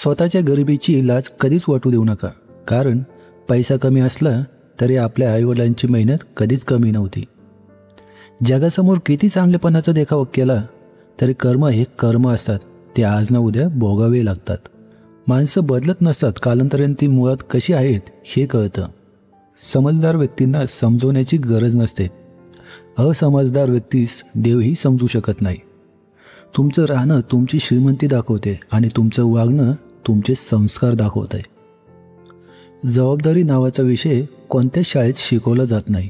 स्वतःच्या गरिबीची लाज कधीच वाटू देऊ नका, कारण पैसा कमी असला तरी आपल्या आईवडिलांची मेहनत कधीच कमी नव्हती. जगासमोर किती चांगलेपणाचा देखावा केला तरी कर्म हे कर्म असतात, ते आज ना उद्या भोगावे लागतात. माणसं बदलत नसतात, कालांतराने ती मुळात कशी आहेत हे कळतं. समजदार व्यक्तींना समजवण्याची गरज नसते. असमजदार व्यक्तीस देवही समजू शकत नाही. तुमचं राहणं तुमची श्रीमंती दाखवते आणि तुमचं वागणं तुमचे संस्कार दाखवत आहे. जबाबदारी नावाचा विषय कोणत्याच शाळेत शिकवला जात नाही.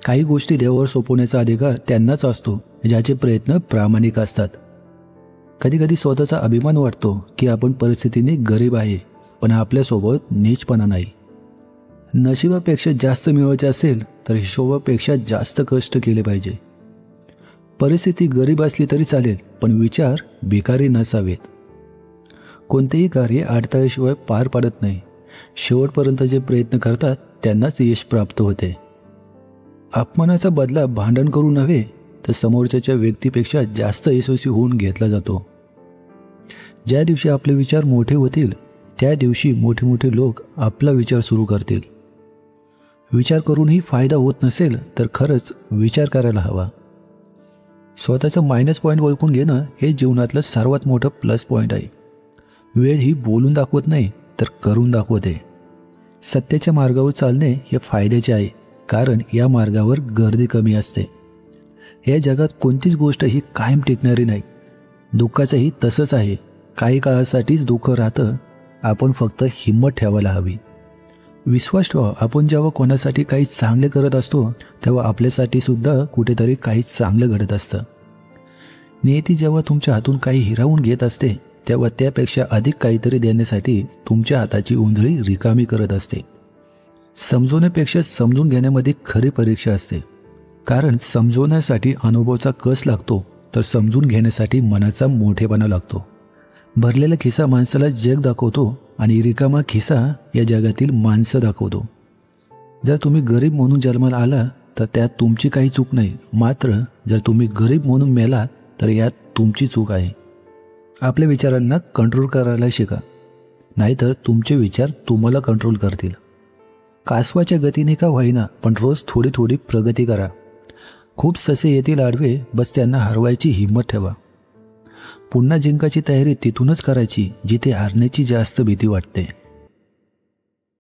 काही गोष्टी देवावर सोपवण्याचा अधिकार त्यांनाच असतो ज्याचे प्रयत्न प्रामाणिक असतात. कधीकधी स्वतःचा अभिमान वाटतो की आपण परिस्थितीने गरीब आहे, पण आपल्यासोबत नीचपणा नाही. नशिबापेक्षा जास्त मिळवायचे असेल तर हिशोबापेक्षा जास्त कष्ट केले पाहिजे. परिस्थिती गरीब असली तरी चालेल, पण विचार बेकारी नसावेत. कोणतेही कार्य अडथळ्याशिवाय पार पाडत नाही. शेवटपर्यंत जे प्रयत्न करतात त्यांनाच यश प्राप्त होते. अपमानाचा बदला भांडण करू नव्हे तर समोरच्याच्या व्यक्तीपेक्षा जास्त यशस्वी होऊन घेतला जातो. ज्या दिवशी आपले विचार मोठे होतील त्या दिवशी मोठे मोठे लोक आपला विचार सुरू करतील. विचार करूनही फायदा होत नसेल तर खरंच विचार करायला हवा. स्वतःचं मायनस पॉईंट ओळखून घेणं हे जीवनातलं सर्वात मोठं प्लस पॉईंट आहे. वेळ ही बोलून दाखवत नाही तर करून दाखवते. सत्याच्या मार्गावर चालणे हे फायद्याचे आहे, कारण या मार्गावर गर्दी कमी असते. या जगात कोणतीच गोष्ट ही कायम टिकणारी नाही. दुःखाचंही तसंच आहे. काही काळासाठीच दुःख राहतं. आपण फक्त हिंमत ठेवायला हवी. विश्वास ठेवा, आपण जेव्हा कोणासाठी काही चांगले करत असतो तेव्हा आपल्यासाठी सुद्धा कुठेतरी काही चांगलं घडत असतं. नियती जेव्हा तुमच्या हातून काही हिरावून घेत असते तेव्हा त्यापेक्षा अधिक काहीतरी देण्यासाठी तुमच्या हाताची उंजळी रिकामी करत असते. समजवण्यापेक्षा समजून घेण्यामध्ये खरी परीक्षा असते, कारण समजवण्यासाठी अनुभवाचा कस लागतो तर समजून घेण्यासाठी मनाचा मोठेपणा लागतो. भरलेला खिसा माणसाला जग दाखवतो आणि रिकामा खिसा या जगातील माणसं दाखवतो. जर तुम्ही गरीब म्हणून जन्माला आला तर त्यात तुमची काही चूक नाही, मात्र जर तुम्ही गरीब म्हणून मेला तर यात तुमची चूक आहे. आपल्या विचारांना कंट्रोल करायला शिका, नाहीतर तुमचे विचार तुम्हाला कंट्रोल करतील. कासवाच्या गतीने का होईना पण रोज थोडी थोडी प्रगती करा. खूप ससे येतील आडवे, बस त्यांना हरवायची हिंमत ठेवा. पुन्हा जिंकायची तयारी तिथूनच करायची जिथे हारण्याची जास्त भीती वाटते.